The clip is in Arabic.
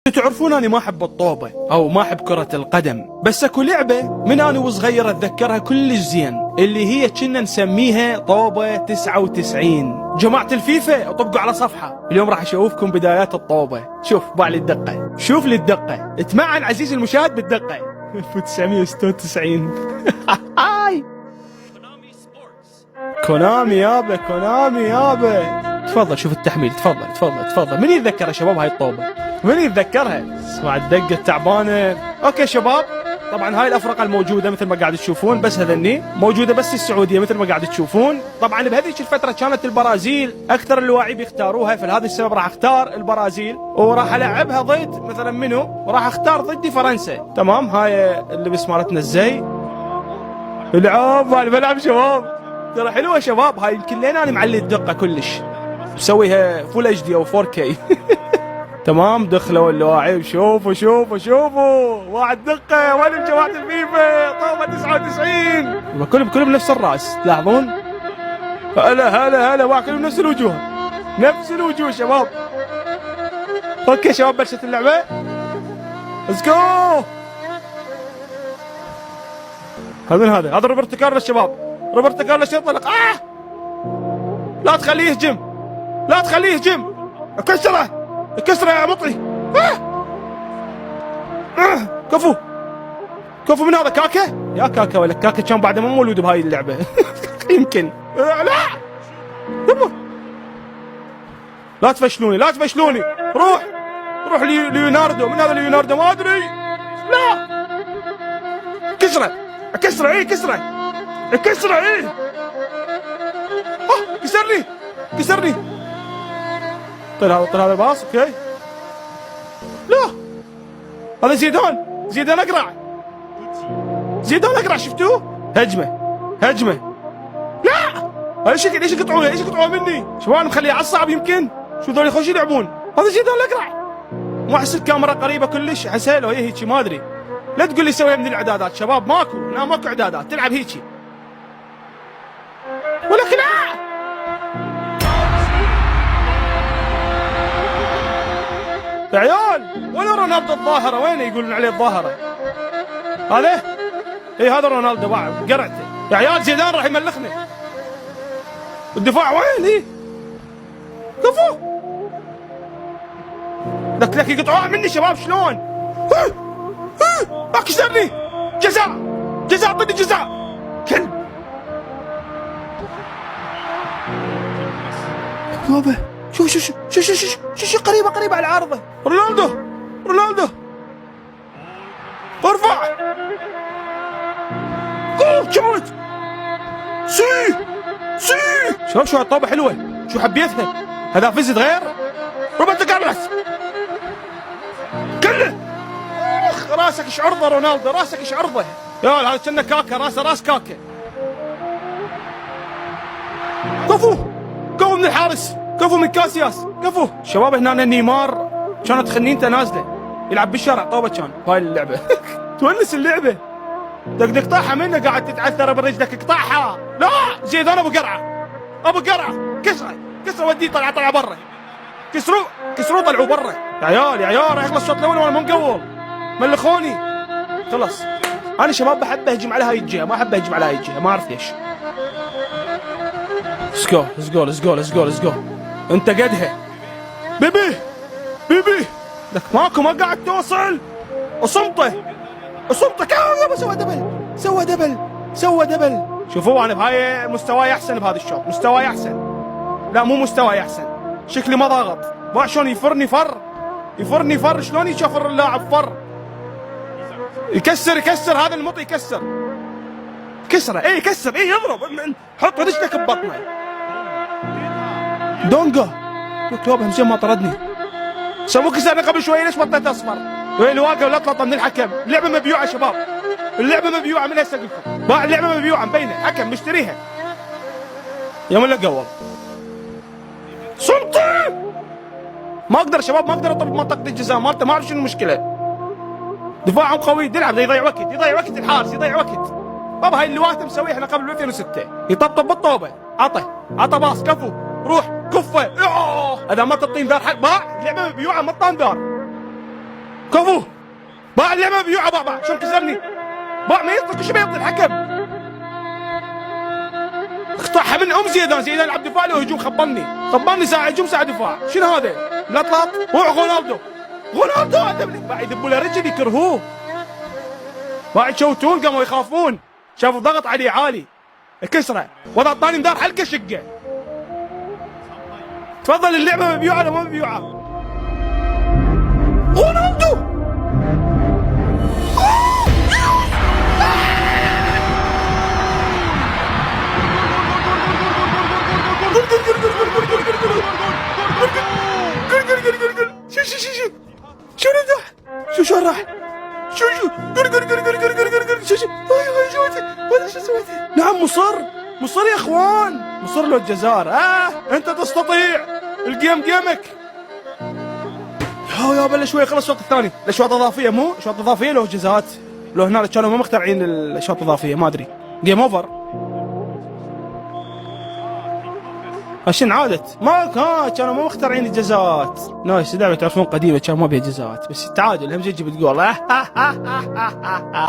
تعرفون اني ما احب الطوبة او ما احب كرة القدم، بس اكو لعبة من انا وصغير اتذكرها كلش زين، اللي هي كنا نسميها طوبة 99. جماعة الفيفا طبقوا على صفحة، اليوم راح اشوفكم بدايات الطوبة. شوف باع لي الدقة، شوف لي الدقة، اتمعن عزيزي المشاهد بالدقة. 1996. كونامي يابا، كونامي يابا. تفضل شوف التحميل، تفضل. من يتذكر يا شباب هاي الطوبة؟ من يتذكرها؟ اسمع الدقة التعبانة. اوكي شباب، طبعا هاي الافرقة الموجودة مثل ما قاعد تشوفون، بس هذني موجودة بس السعودية مثل ما قاعد تشوفون. طبعا بهذيك الفترة كانت البرازيل اكثر اللاعبين بيختاروها، فلهذا السبب راح اختار البرازيل وراح العبها ضد مثلا منو؟ وراح اختار ضدي فرنسا. تمام، هاي اللي بس مالتنا الزي. العب هاي بلعب شباب، ترى حلوة شباب. هاي يمكن لين انا معلي الدقة كلش، مسويها فول اتش دي او 4K. تمام، دخلوا اللاعب. شوفوا واحد دقة. وين جماعة الفيفا؟ طوبة 99. كلهم بنفس الراس، تلاحظون؟ هلا واحد كلهم نفس الوجوه شباب. اوكي شباب، بلشت اللعبة. ليتس جو. هذا روبرتو كارلوس شباب. روبرتو كارلوس ينطلق. لا تخليه يهجم. كسره يا مطي. كفو من هذا كاكا. يا كاكا ولا كاكا كان بعد ما مولود بهاي اللعبة. يمكن. لا لا تفشلوني. روح ليوناردو. من هذا ليوناردو؟ ما ادري. لا كسره. كسرني. طلع هذا الباص. اوكي. لا هذا زيدان اقرع. شفتوه؟ هجمه. لا هذا شكل ليش يقطعوه مني؟ شو انا مخليه على الصعب؟ يمكن شو ذول يخش يلعبون. هذا زيدان الاقرع. مو احس الكاميرا قريبه كلش، حسيله هي هيك ما ادري. لا تقول لي سويها من الاعدادات شباب، ماكو اعدادات، تلعب هيك. ولكن يا عيال، وين رونالدو الظاهرة؟ وين يقولون عليه الظاهرة؟ هذا؟ هذا رونالدو بعد قرعته. يا عيال زيدان راح يملخنا. الدفاع وين؟ كفو. لك يقطعوها مني شباب، شلون؟ كسرني. جزاء ضد جزاء. كلب. بابا شو قريبة على العارضة. رونالدو ارفع. كمت. سي شباب، شو هالطوبة حلوة، شو حبيتها. هذا فزت غير روبرتو كارلوس كله. راسك ايش عرضه رونالدو، راسك ايش عرضه. يا هذا كنا كاكا، راس كاكا. كفو من الحارس، كفو من كاسياس، كفو. شباب هنا نيمار كانت خنينته نازله يلعب بالشارع. طوبه كان هاي اللعبه. تونس اللعبه. دق طاحها منه قاعد تتعثر برجلك، اقطعها. لا زيدان ابو قرعه. كسره وديه. طلع برا. كسروه طلعوا برا. يا عيال راح يخلص الشوط الاول وانا مو مقول. ملخوني خلص. انا شباب بحب اهجم على هاي الجهه، ما احب اهجم على هاي الجهه، ما اعرف ليش. Let's go. انت قدها بيبي. لك ماكو، ما قاعد توصل. اصمته كم. سوى دبل. شوفوا انا بهاي مستواي احسن، بهذا الشوط مستواي احسن. لا مو مستواي احسن، شكلي ما ضاغط. ما شلون يفرني فر. شلون يشفر اللاعب فر. يكسر هذا المطي. كسره. يضرب. حط رجلك ببطنه. دونجا مكتوب همزين ما طردني. سووا كسرنا قبل شوي، ليش بطيت اصفر؟ وين واقف ولا طلطه من الحكم. اللعبه مبيوعه شباب، من هسه اقول لكم. باع اللعبه مبيوعه مبينه، حكم مشتريها. يوم لا قول صمتي. ما اقدر شباب، ما اقدر اطب منطقه الجزاء مالته. ما اعرف شنو المشكله. دفاعهم قوي، يلعب يضيع وقت الحارس، يضيع وقت. بابا هاي اللواتة مسويها احنا قبل 2006. يطبطب بالطوبه. عطى باص. كفو. روح كفه. اذا ما تعطي انذار باع اللعبه مبيوعه، ما تعطي انذار. كفو باع اللعبه مبيوعه باع شو كسرني باع ما يطلق شو ما يطلق الحكم اقطعها من زيدان لعب دفاعي وهجوم خبرني ساعه هجوم ساعه دفاع شنو هذا؟ لا طلط روح رونالدو هذا باع يذبوا له رجل يكرهوه باع يشوتون قاموا يخافون شافوا ضغط عليه عالي كسره وضع الثاني مدار حلقه شقه تفضل اللعبه مبيوعه ولا ما مبيوعه؟ رونالدو شو نفتح شو راح شو شو سويت نعم مصر يا اخوان مصر له الجزار انت تستطيع الجيم جيمك يا بلش شوي خلص الشوط الثاني الاشواط اضافيه مو اشواط اضافيه له جزاءات لو هنا كانوا ما مخترعين الاشواط الاضافيه ما ادري جيم اوفر عشان عادت ما كانوا ما مخترعين الجزاءات نايس لعبه تعرفون قديمه كان ما بيها جزاءات بس تعادل اهم شيء تجيب الجول